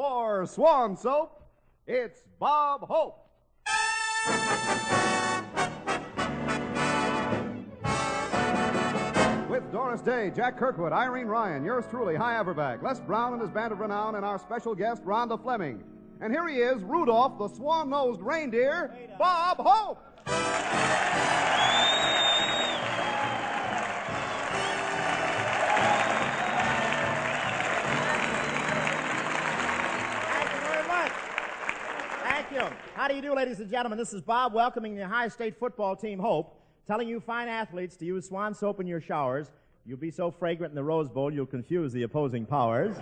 For Swan Soap, it's Bob Hope. With Doris Day, Jack Kirkwood, Irene Ryan, yours truly, Hy Averback, Les Brown and his band of renown, and our special guest, Rhonda Fleming. And here he is, Rudolph, the swan-nosed reindeer, Bob Hope. Thank you. How do you do, ladies and gentlemen? This is Bob welcoming the Ohio State football team, Hope, telling you fine athletes to use Swan soap in your showers. You'll be so fragrant in the Rose Bowl, you'll confuse the opposing powers.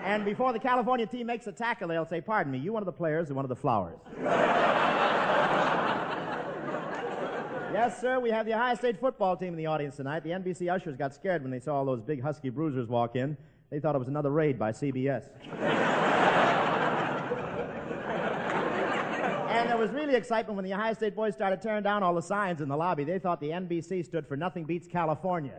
And before the California team makes a tackle, they'll say, pardon me, you one of the players or one of the flowers? Yes, sir, we have the Ohio State football team in the audience tonight. The NBC ushers got scared when they saw all those big husky bruisers walk in. They thought it was another raid by CBS. And there was really excitement when the Ohio State boys started tearing down all the signs in the lobby. They thought the NBC stood for Nothing Beats California.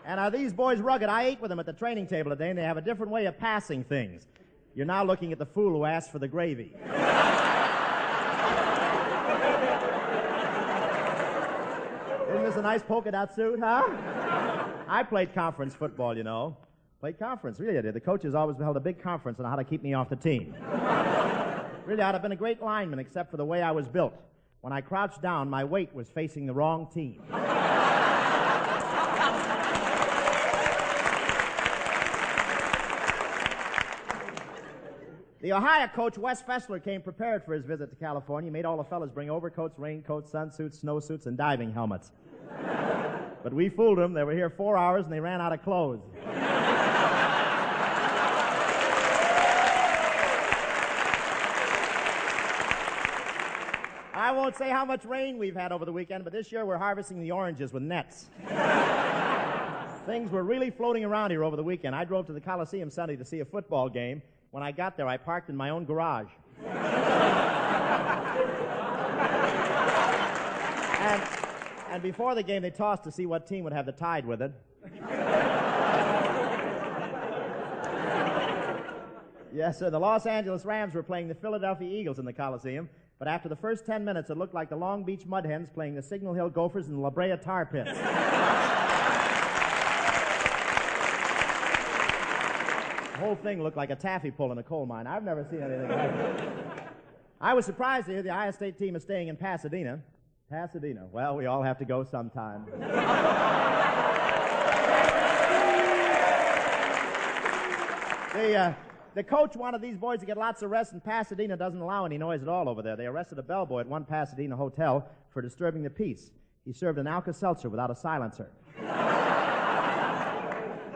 And are these boys rugged? I ate with them at the training table today, and they have a different way of passing things. You're now looking at the fool who asked for the gravy. Isn't this a nice polka dot suit, huh? I played conference football, you know. Played conference, really I did. The coaches always held a big conference on how to keep me off the team. Really, I'd have been a great lineman except for the way I was built. When I crouched down, my weight was facing the wrong team. The Ohio coach, Wes Fessler, came prepared for his visit to California. He made all the fellas bring overcoats, raincoats, sunsuits, snowsuits, and diving helmets. But we fooled them. They were here 4 hours, and they ran out of clothes. I won't say how much rain we've had over the weekend, but this year we're harvesting the oranges with nets. Things were really floating around here over the weekend. I drove to the Coliseum Sunday to see a football game. When I got there, I parked in my own garage. And before the game, they tossed to see what team would have the Tide with it. Yes, sir, the Los Angeles Rams were playing the Philadelphia Eagles in the Coliseum, but after the first 10 minutes, it looked like the Long Beach Mud Hens playing the Signal Hill Gophers and the La Brea Tar Pits. The whole thing looked like a taffy pull in a coal mine. I've never seen anything like it. I was surprised to hear the Ohio State team is staying in Pasadena. Pasadena. Well, we all have to go sometime. The coach wanted these boys to get lots of rest, and Pasadena doesn't allow any noise at all over there. They arrested a bellboy at one Pasadena hotel for disturbing the peace. He served an Alka-Seltzer without a silencer.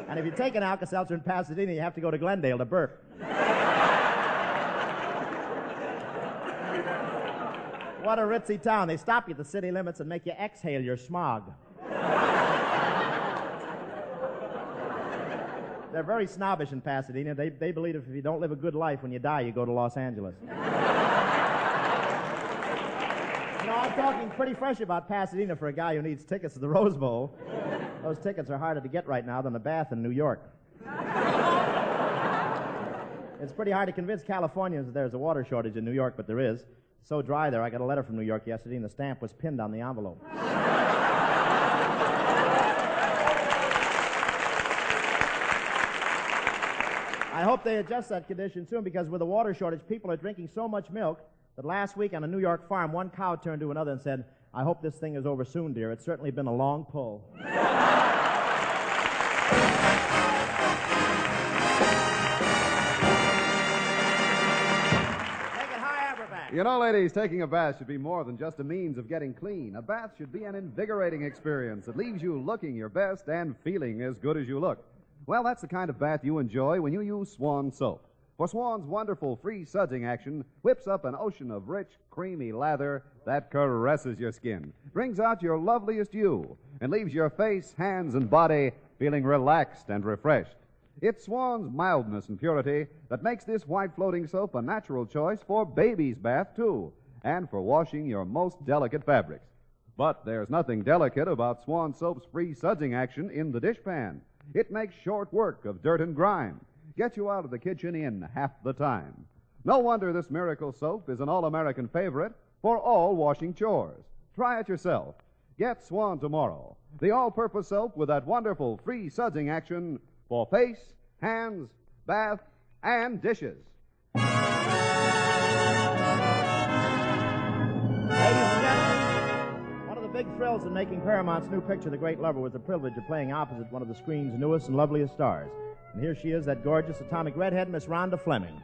And if you take an Alka-Seltzer in Pasadena, you have to go to Glendale to burp. What a ritzy town. They stop you at the city limits and make you exhale your smog. They're very snobbish in Pasadena. They believe if you don't live a good life, when you die, you go to Los Angeles. You know, I'm talking pretty fresh about Pasadena for a guy who needs tickets to the Rose Bowl. Those tickets are harder to get right now than a bath in New York. It's pretty hard to convince Californians that there's a water shortage in New York, but there is. It's so dry there, I got a letter from New York yesterday, and the stamp was pinned on the envelope. I hope they adjust that condition soon, because with the water shortage, people are drinking so much milk that last week on a New York farm, one cow turned to another and said, I hope this thing is over soon, dear. It's certainly been a long pull. You know, ladies, taking a bath should be more than just a means of getting clean. A bath should be an invigorating experience that leaves you looking your best and feeling as good as you look. Well, that's the kind of bath you enjoy when you use Swan soap. For Swan's wonderful free sudsing action whips up an ocean of rich, creamy lather that caresses your skin, brings out your loveliest you, and leaves your face, hands, and body feeling relaxed and refreshed. It's Swan's mildness and purity that makes this white floating soap a natural choice for baby's bath, too. and for washing your most delicate fabrics. But there's nothing delicate about Swan Soap's free sudsing action in the dishpan. It makes short work of dirt and grime. Gets you out of the kitchen in half the time. No wonder this miracle soap is an all-American favorite for all washing chores. Try it yourself. Get Swan tomorrow. The all-purpose soap with that wonderful free sudsing action for face, hands, bath, and dishes. Ladies and gentlemen, one of the big thrills in making Paramount's new picture, The Great Lover, was the privilege of playing opposite one of the screen's newest and loveliest stars. And here she is, that gorgeous atomic redhead, Miss Rhonda Fleming.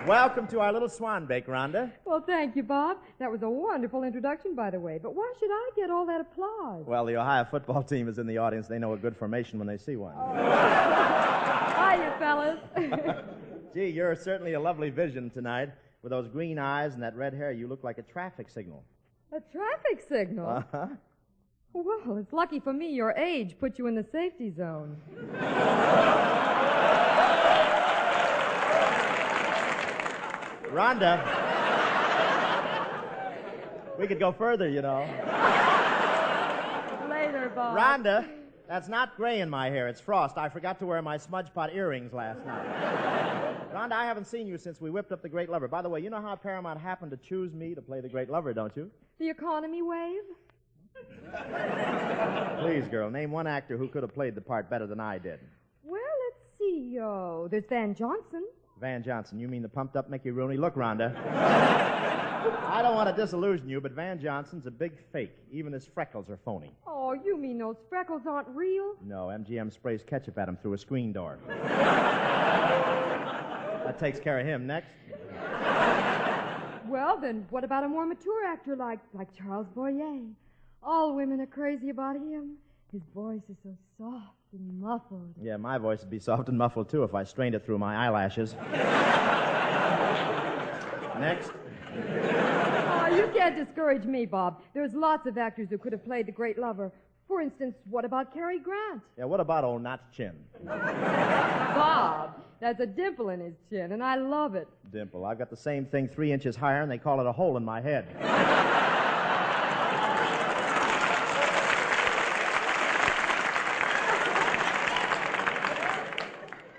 Welcome to our little swan bake, Rhonda. Well, thank you, Bob. That was a wonderful introduction, by the way. But why should I get all that applause? Well, the Ohio football team is in the audience. They know a good formation when they see one. Hiya, fellas. Gee, you're certainly a lovely vision tonight. With those green eyes and that red hair, you look like a traffic signal. A traffic signal? Uh-huh. Well, it's lucky for me your age put you in the safety zone. Rhonda, we could go further, you know. Later, Bob. Rhonda, that's not gray in my hair. It's frost. I forgot to wear my smudge pot earrings last night. Rhonda, I haven't seen you since we whipped up The Great Lover. By the way, you know how Paramount happened to choose me to play The Great Lover, don't you? The economy wave? Please, girl, name one actor who could have played the part better than I did. Well, let's see. There's Van Johnson. Van Johnson, you mean the pumped-up Mickey Rooney? Look, Rhonda, I don't want to disillusion you, but Van Johnson's a big fake. Even his freckles are phony. Oh, you mean those freckles aren't real? No, MGM sprays ketchup at him through a screen door. That takes care of him. Next. Well, then what about a more mature actor like Charles Boyer? All women are crazy about him. His voice is so soft and muffled. Yeah, my voice would be soft and muffled, too, if I strained it through my eyelashes. Next. Oh, you can't discourage me, Bob. There's lots of actors who could have played The Great Lover. For instance, what about Cary Grant? Yeah, what about old Notch Chin? Bob, there's a dimple in his chin, and I love it. Dimple. I've got the same thing 3 inches higher, and they call it a hole in my head.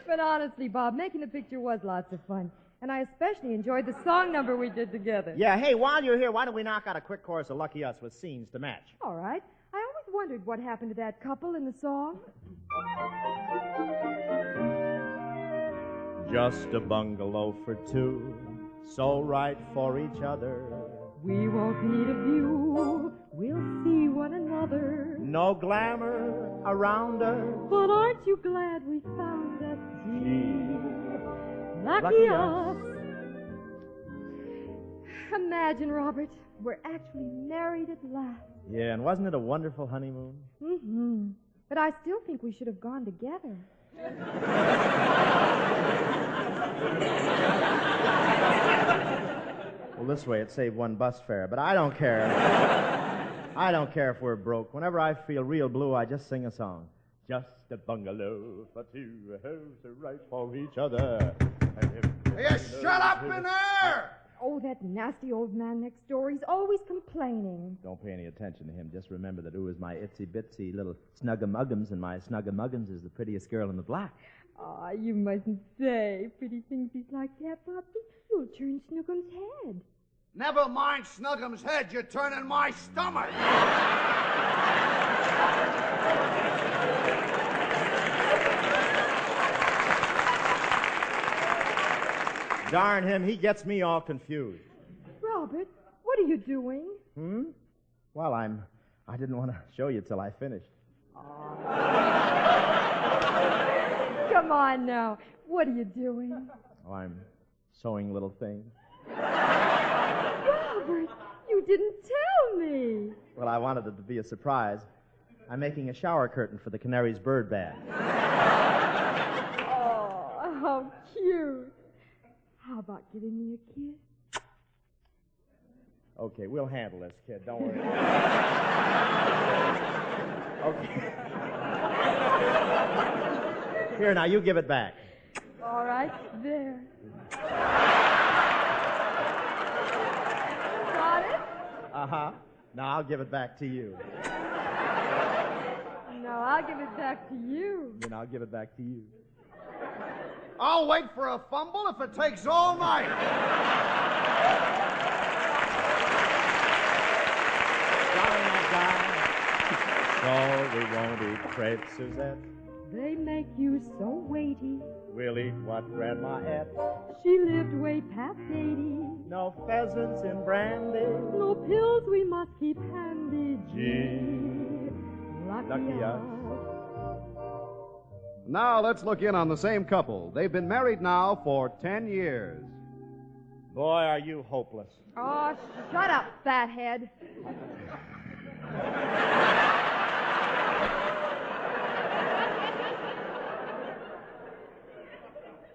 But honestly, Bob, making the picture was lots of fun. And I especially enjoyed the song number we did together. Yeah, hey, while you're here, why don't we knock out a quick chorus of Lucky Us with scenes to match? All right. I always wondered what happened to that couple in the song. Just a bungalow for two, so right for each other. We won't need a view, we'll see one another. No glamour around us. But aren't you glad we found us, gee? Lucky us. Imagine, Robert, we're actually married at last. Yeah, and wasn't it a wonderful honeymoon? Mm-hmm. But I still think we should have gone together. Well, this way it saved one bus fare, but I don't care. I don't care if we're broke. Whenever I feel real blue, I just sing a song. Just a bungalow for two, homes are right for each other. You shut up in there! Oh, that nasty old man next door. He's always complaining. Don't pay any attention to him. Just remember that Ooh is my itsy-bitsy little Snuggamuggums, and my Snuggamuggums is the prettiest girl in the block. Ah, you mustn't say pretty things like that, Poppy. You'll turn Snookums' head. Never mind Snuggum's head, you're turning my stomach. Darn him, he gets me all confused. Robert, what are you doing? Well, I didn't want to show you till I finished. Come on now. What are you doing? Oh, I'm sewing little things. Robert, you didn't tell me. Well, I wanted it to be a surprise. I'm making a shower curtain for the Canary's bird bath. Oh, how cute. How about giving me a kiss? Okay, we'll handle this, kid. Don't worry. Okay. Here, now, you give it back. All right, there. Got it? Uh-huh. Now, I'll give it back to you. No, I'll give it back to you. Then I'll give it back to you. I'll wait for a fumble if it takes all night. So we won't eat crepe, Suzette. They make you so weighty. We'll eat what Grandma ate. She lived way past 80. No pheasants in brandy. No pills we must keep handy. Gee, lucky us. Now let's look in on the same couple. They've been married now for 10 years. Boy, are you hopeless. Oh, shut up, fathead.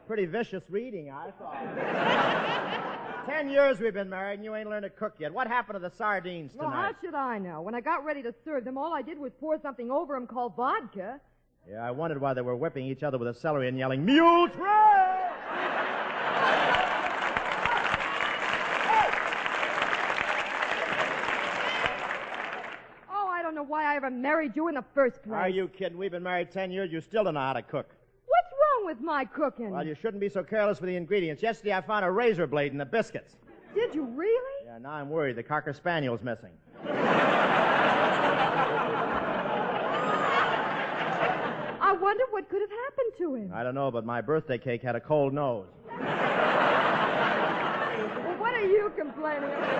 Pretty vicious reading, I thought. 10 years we've been married, and you ain't learned to cook yet. What happened to the sardines tonight? Well, how should I know? When I got ready to serve them, all I did was pour something over them called vodka. Yeah, I wondered why they were whipping each other with a celery and yelling, "Mule train!" Oh, I don't know why I ever married you in the first place. Are you kidding? We've been married 10 years. You still don't know how to cook. What's wrong with my cooking? Well, you shouldn't be so careless with the ingredients. Yesterday I found a razor blade in the biscuits. Did you really? Yeah, now I'm worried. The Cocker Spaniel's missing. I wonder what could have happened to him. I don't know, but my birthday cake had a cold nose. Well, what are you complaining about?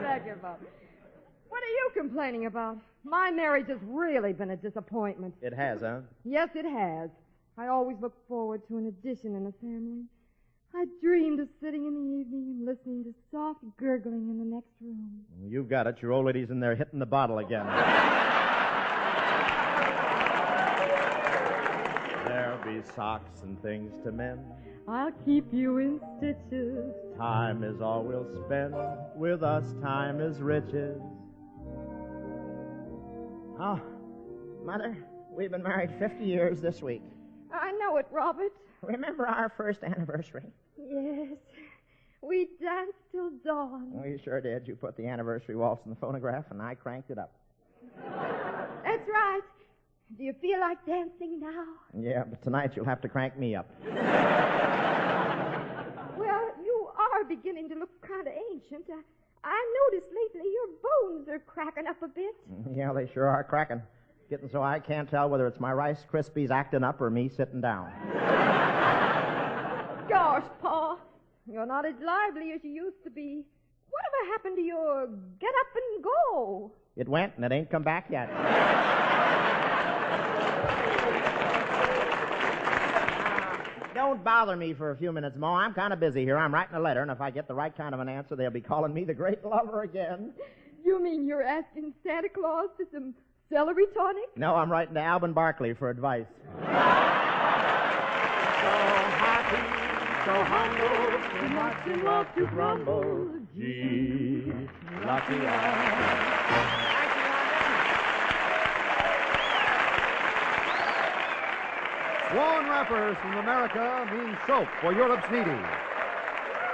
Back about. What are you complaining about? My marriage has really been a disappointment. It has, huh? Yes, it has. I always look forward to an addition in the family. I dreamed of sitting in the evening and listening to soft gurgling in the next room. You've got it. Your old lady's in there hitting the bottle again. There'll be socks and things to mend. I'll keep you in stitches. Time is all we'll spend. With us, time is riches. Oh, Mother, we've been married 50 years this week. I know it, Robert. Remember our first anniversary? Yes. We danced till dawn. We sure did. You put the anniversary waltz in the phonograph, and I cranked it up. That's right. Do you feel like dancing now? Yeah, but tonight you'll have to crank me up. Well, you are beginning to look kind of ancient. I noticed lately your bones are cracking up a bit. Yeah, they sure are cracking. Getting so I can't tell whether it's my Rice Krispies acting up or me sitting down. Gosh, Pa, you're not as lively as you used to be. Whatever happened to your get up and go? It went, and it ain't come back yet. Don't bother me for a few minutes, Ma. I'm kind of busy here. I'm writing a letter, and if I get the right kind of an answer, they'll be calling me the great lover again. You mean you're asking Santa Claus for some celery tonic? No, I'm writing to Alvin Barkley for advice. So happy, so humble, too much in love to grumble. Gee, lucky I. Swan wrappers from America mean soap for Europe's needy.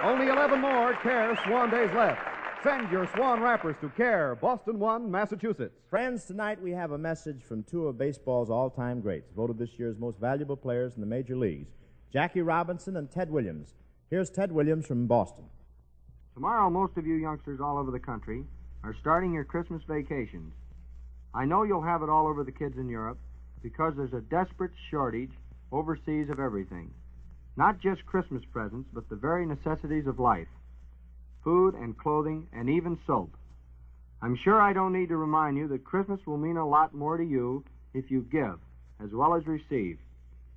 Only 11 more Care Swan days left. Send your Swan wrappers to Care, Boston 1, Massachusetts. Friends, tonight we have a message from two of baseball's all-time greats, voted this year's most valuable players in the major leagues, Jackie Robinson and Ted Williams. Here's Ted Williams from Boston. Tomorrow, most of you youngsters all over the country are starting your Christmas vacations. I know you'll have it all over the kids in Europe because there's a desperate shortage overseas of everything. Not just Christmas presents, but the very necessities of life. Food and clothing and even soap. I'm sure I don't need to remind you that Christmas will mean a lot more to you if you give as well as receive.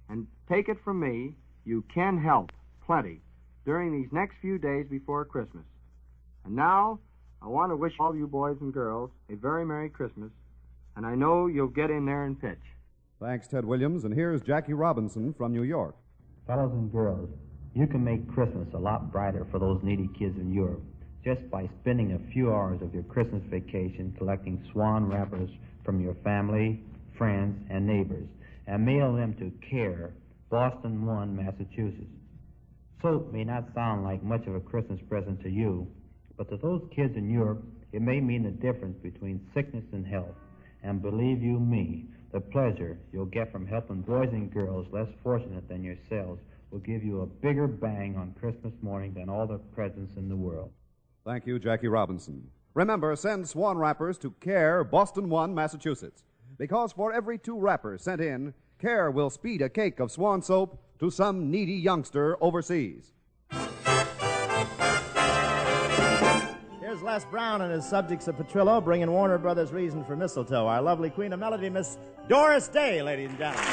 And take it from me, you can help plenty during these next few days before Christmas. And now, I want to wish all you boys and girls a very Merry Christmas, and I know you'll get in there and pitch. Thanks, Ted Williams. And here's Jackie Robinson from New York. Fellows and girls, you can make Christmas a lot brighter for those needy kids in Europe just by spending a few hours of your Christmas vacation collecting Swan wrappers from your family, friends, and neighbors, and mail them to CARE, Boston 1, Massachusetts. Soap may not sound like much of a Christmas present to you, but to those kids in Europe, it may mean the difference between sickness and health. And believe you me, the pleasure you'll get from helping boys and girls less fortunate than yourselves will give you a bigger bang on Christmas morning than all the presents in the world. Thank you, Jackie Robinson. Remember, send Swan wrappers to CARE, Boston 1, Massachusetts. Because for every 2 wrappers sent in, CARE will speed a cake of Swan soap to some needy youngster overseas. Here's Les Brown and his Subjects of Petrillo bringing Warner Brothers' Reason for Mistletoe. Our lovely queen of melody, Miss Doris Day, ladies and gentlemen.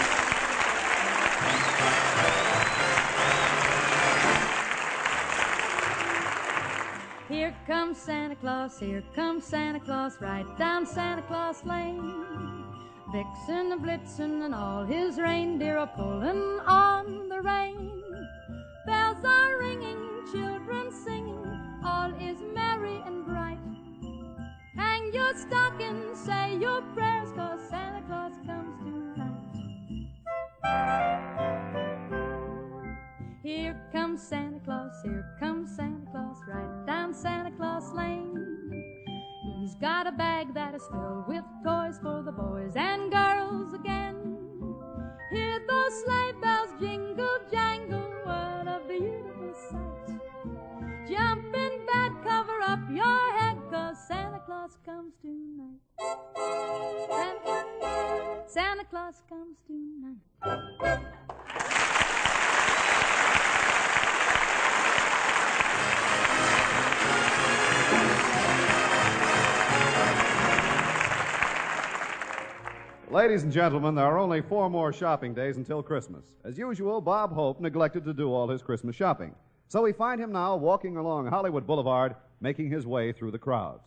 Here comes Santa Claus, right down Santa Claus Lane. Vixen, a Blitzen, and all his reindeer are pulling on the rein. Bells are ringing, children singing, all is merry and bright. Hang your stocking, say your prayers, 'cause Santa Claus comes tonight. Here comes Santa Claus, right down Santa Claus Lane. He's got a bag that is filled with toys for the boys and girls again. Hear those sleigh bells jingle, jangle, what a beautiful sight. Jump in bed, cover up your head, 'cause Santa Claus comes tonight. Santa Claus comes tonight. Ladies and gentlemen, there are only 4 more shopping days until Christmas. As usual, Bob Hope neglected to do all his Christmas shopping. So we find him now walking along Hollywood Boulevard, making his way through the crowds.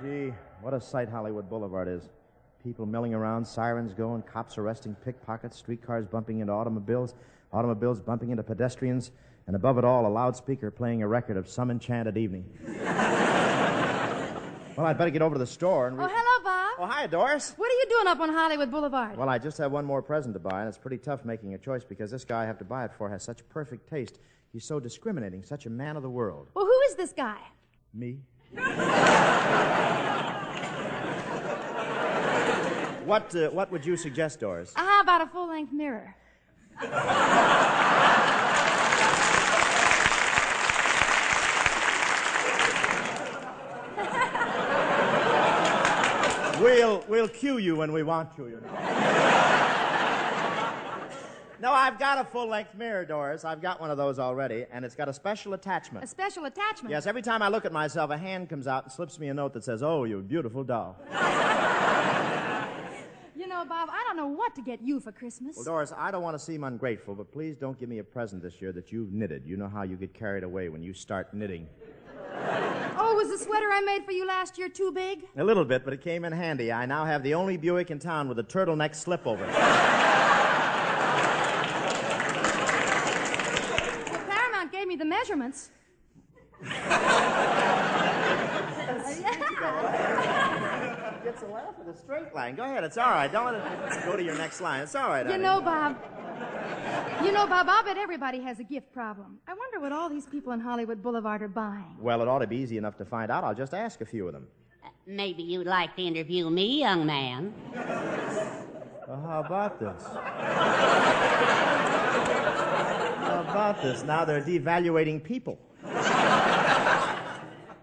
Gee, what a sight Hollywood Boulevard is. People milling around, sirens going, cops arresting pickpockets, streetcars bumping into automobiles, automobiles bumping into pedestrians, and above it all, a loudspeaker playing a record of Some Enchanted Evening. Well, I'd better get over to the store and... Oh, hello, Bob. Oh, hi, Doris. What are you doing up on Hollywood Boulevard? Well, I just have one more present to buy, and it's pretty tough making a choice because this guy I have to buy it for has such perfect taste. He's so discriminating, such a man of the world. Well, who is this guy? Me? What would you suggest, Doris? How about a full-length mirror? We'll cue you when we want you, you know. No, I've got a full-length mirror, Doris. I've got one of those already, and it's got a special attachment. A special attachment? Yes, every time I look at myself, a hand comes out and slips me a note that says, "Oh, you beautiful doll." You know, Bob, I don't know what to get you for Christmas. Well, Doris, I don't want to seem ungrateful, but please don't give me a present this year that you've knitted. You know how you get carried away when you start knitting. Oh, was the sweater I made for you last year too big? A little bit, but it came in handy. I now have the only Buick in town with a turtleneck slip over it. Well, Paramount gave me the measurements. Gets a laugh at a straight line. Go ahead, it's all right. Don't let it go to your next line. It's all right, honey. You know, Bob, I'll bet everybody has a gift problem. I wonder what all these people on Hollywood Boulevard are buying. Well, it ought to be easy enough to find out. I'll just ask a few of them. Maybe you'd like to interview me, young man. Well, how about this? How about this? Now they're devaluating people.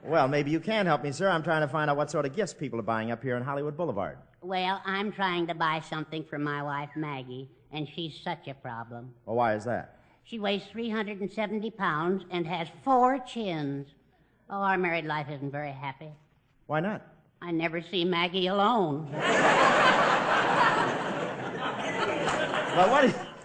Well, maybe you can help me, sir. I'm trying to find out what sort of gifts people are buying up here on Hollywood Boulevard. Well, I'm trying to buy something for my wife, Maggie, and she's such a problem. Well, why is that? She weighs 370 pounds and has 4 chins. Oh, our married life isn't very happy. Why not? I never see Maggie alone. Well,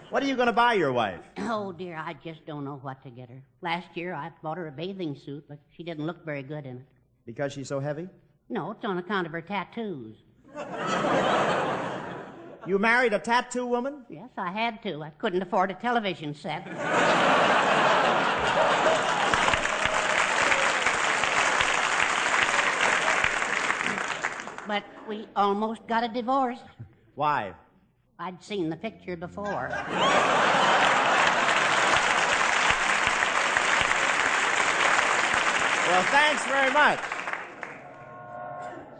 what are you going to buy your wife? Oh, dear, I just don't know what to get her. Last year, I bought her a bathing suit, but she didn't look very good in it. Because she's so heavy? No, it's on account of her tattoos. You married a tattoo woman? Yes, I had to. I couldn't afford a television set. But we almost got a divorce. Why? I'd seen the picture before. Well, thanks very much.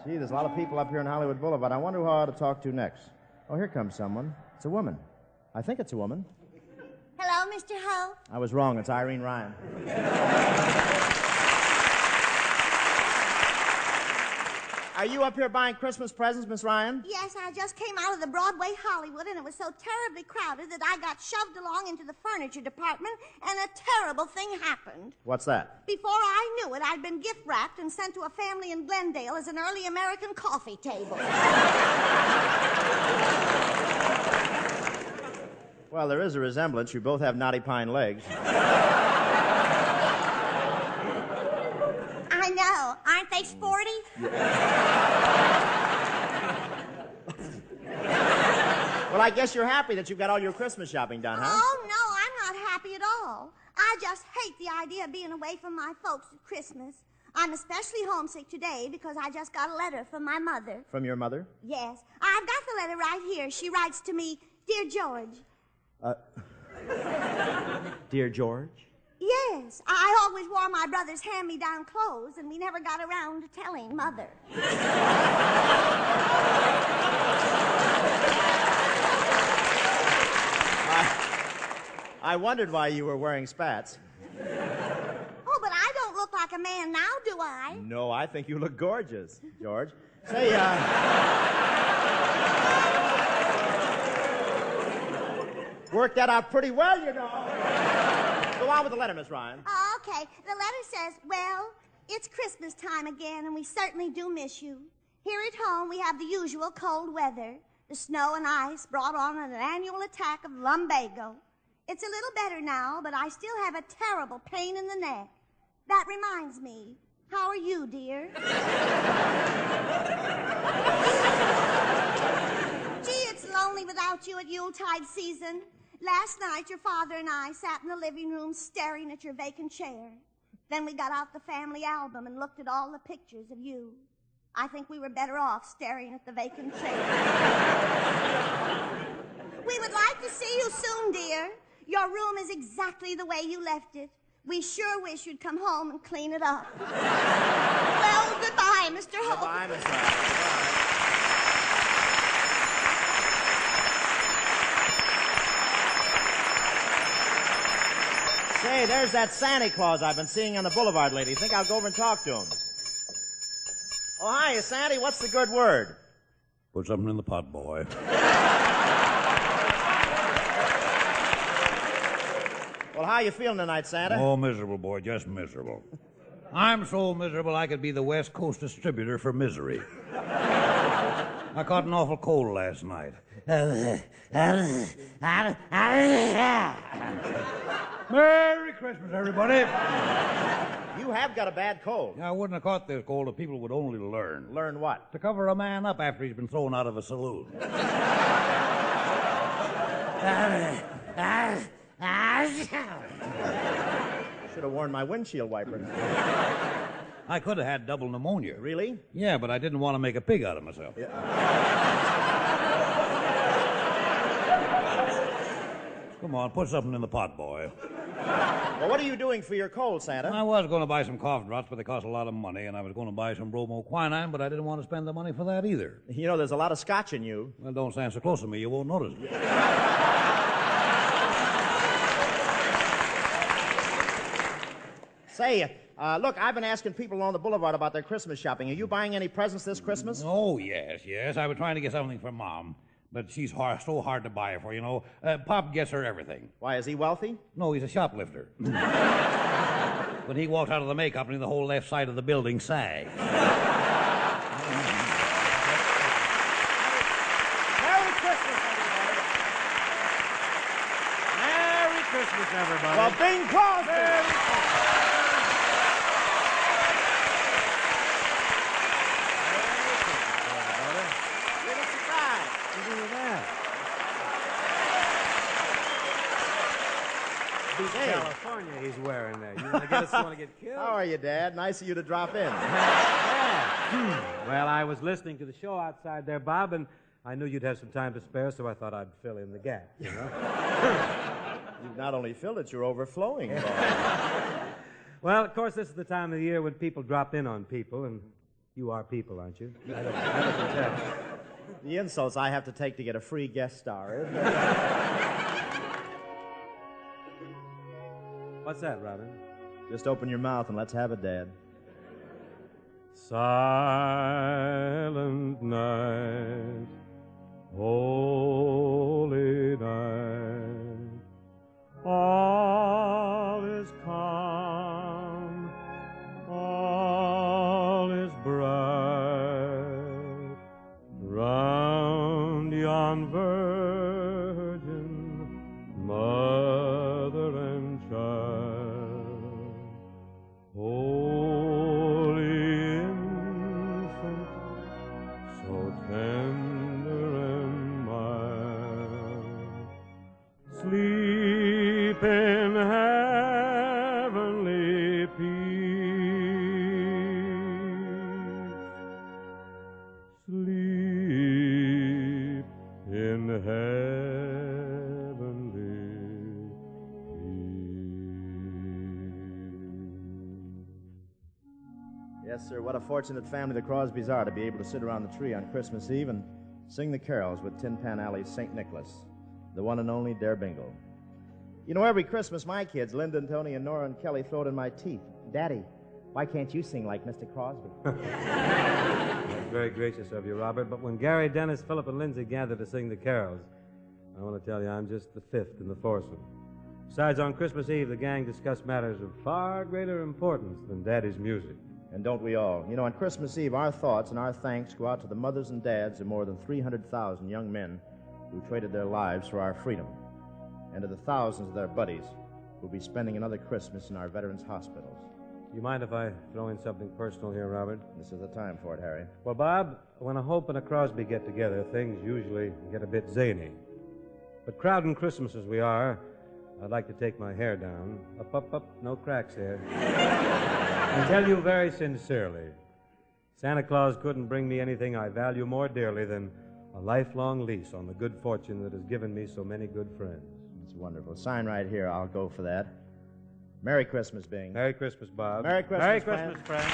Gee, there's a lot of people up here on Hollywood Boulevard. I wonder who I ought to talk to next. Oh, here comes someone. It's a woman. I think it's a woman. Hello, Mr. Ho. I was wrong. It's Irene Ryan. Are you up here buying Christmas presents, Miss Ryan? Yes, I just came out of the Broadway Hollywood, and it was so terribly crowded that I got shoved along into the furniture department, and a terrible thing happened. What's that? Before I knew it, I'd been gift-wrapped and sent to a family in Glendale as an early American coffee table. Well, there is a resemblance. You both have knotty pine legs. I know. Aren't they sporty? Well, I guess you're happy that you've got all your Christmas shopping done, huh? Oh, no, I'm not happy at all. I just hate the idea of being away from my folks at Christmas. I'm especially homesick today because I just got a letter from my mother. From your mother? Yes. I've got the letter right here. She writes to me, Dear George. Dear George? Yes. I always wore my brother's hand-me-down clothes, and we never got around to telling Mother. I wondered why you were wearing spats. Oh, but I don't look like a man now, do I? No, I think you look gorgeous, George. Say, worked that out pretty well, you know. Go on with the letter, Miss Ryan. Okay. The letter says, well, it's Christmas time again, and we certainly do miss you. Here at home, we have the usual cold weather. The snow and ice brought on an annual attack of lumbago. It's a little better now, but I still have a terrible pain in the neck. That reminds me, how are you, dear? Gee, it's lonely without you at Yuletide season. Last night, your father and I sat in the living room staring at your vacant chair. Then we got out the family album and looked at all the pictures of you. I think we were better off staring at the vacant chair. We would like to see you soon, dear. Your room is exactly the way you left it. We sure wish you'd come home and clean it up. Well, goodbye, Mr. Hope. Goodbye, Miss Ryan. Say, there's that Santa Claus I've been seeing on the boulevard lately. Think I'll go over and talk to him. Oh, hiya, Sandy. What's the good word? Put something in the pot, boy. Well, how you feeling tonight, Santa? Oh, miserable, boy, just miserable. I'm so miserable I could be the West Coast distributor for misery. I caught an awful cold last night. Merry Christmas, everybody. You have got a bad cold. Yeah, I wouldn't have caught this cold if people would only learn. Learn what? To cover a man up after he's been thrown out of a saloon. Should have worn my windshield wipers. I could have had double pneumonia. Really? Yeah, but I didn't want to make a pig out of myself. Yeah. Come on, put something in the pot, boy. Well, what are you doing for your cold, Santa? I was going to buy some cough drops, but they cost a lot of money, and I was going to buy some bromoquinine, but I didn't want to spend the money for that either. You know, there's a lot of scotch in you. Well, don't stand so close to me. You won't notice it. Say, look, I've been asking people along the boulevard about their Christmas shopping. Are you buying any presents this Christmas? Oh, yes. I was trying to get something for Mom, but she's so hard to buy for, you know. Pop gets her everything. Why, is he wealthy? No, he's a shoplifter. When he walks out of the May Company, the whole left side of the building sags. Merry Christmas, everybody. Merry Christmas, everybody. Well, Bing Crosby. Listen to that. Beach Hey. California he's wearing there. You want to get killed? How are you, Dad? Nice of you to drop in. Well, I was listening to the show outside there, Bob, and I knew you'd have some time to spare, so I thought I'd fill in the gap, you know? You've not only filled it, you're overflowing. Well, of course, this is the time of the year when people drop in on people, and you are people, aren't you? I don't tell. The insults I have to take to get a free guest star. What's that, Robin? Just open your mouth and let's have it, Dad. Silent night, holy night, all is calm, all is bright, round yon virgin, mother and child, holy infant, so tender and mild, sleep in heavenly peace, sleep in heavenly Yes, sir. What a fortunate family the Crosbys are to be able to sit around the tree on Christmas Eve and sing the carols with Tin Pan Alley's St. Nicholas, the one and only Dare Bingle. You know, every Christmas my kids, Linda and Tony and Nora and Kelly, throw it in my teeth. Daddy, why can't you sing like Mr. Crosby? That's very gracious of you, Robert, but when Gary, Dennis, Philip, and Lindsay gathered to sing the carols, I want to tell you I'm just the fifth in the foursome. Besides, on Christmas Eve, the gang discussed matters of far greater importance than Daddy's music. And don't we all? You know, on Christmas Eve, our thoughts and our thanks go out to the mothers and dads of more than 300,000 young men who traded their lives for our freedom, and to the thousands of their buddies who'll be spending another Christmas in our veterans' hospitals. Do you mind if I throw in something personal here, Robert? This is the time for it, Harry. Well, Bob, when a Hope and a Crosby get together, things usually get a bit zany. But crowding Christmas as we are, I'd like to take my hair down. Up, no cracks here. And tell you very sincerely, Santa Claus couldn't bring me anything I value more dearly than a lifelong lease on the good fortune that has given me so many good friends. It's wonderful. Sign right here. I'll go for that. Merry Christmas, Bing. Merry Christmas, Bob. Merry Christmas, Merry Christmas, friends.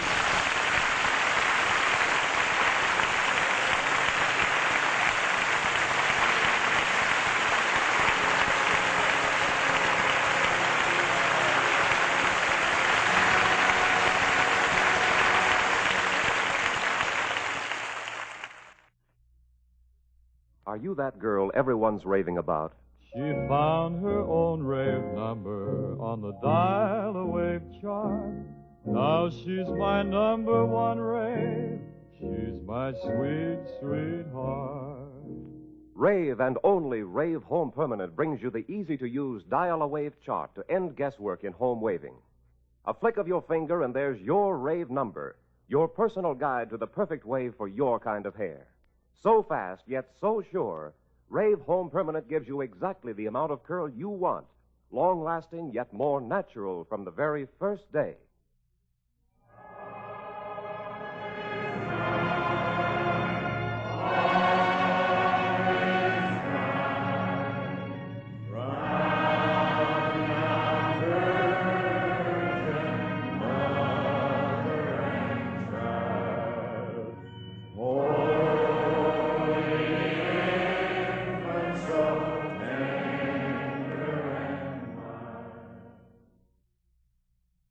Are you that girl everyone's raving about? She found her own rave number on the dial-a-wave chart. Now she's my number one rave. She's my sweet, sweetheart. Rave and only Rave Home Permanent brings you the easy-to-use dial-a-wave chart to end guesswork in home waving. A flick of your finger and there's your rave number, your personal guide to the perfect wave for your kind of hair. So fast, yet so sure, Rave Home Permanent gives you exactly the amount of curl you want, long-lasting yet more natural from the very first day.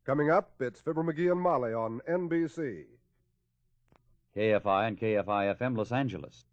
Coming up, it's Fibber McGee and Molly on NBC. KFI and KFI-FM Los Angeles.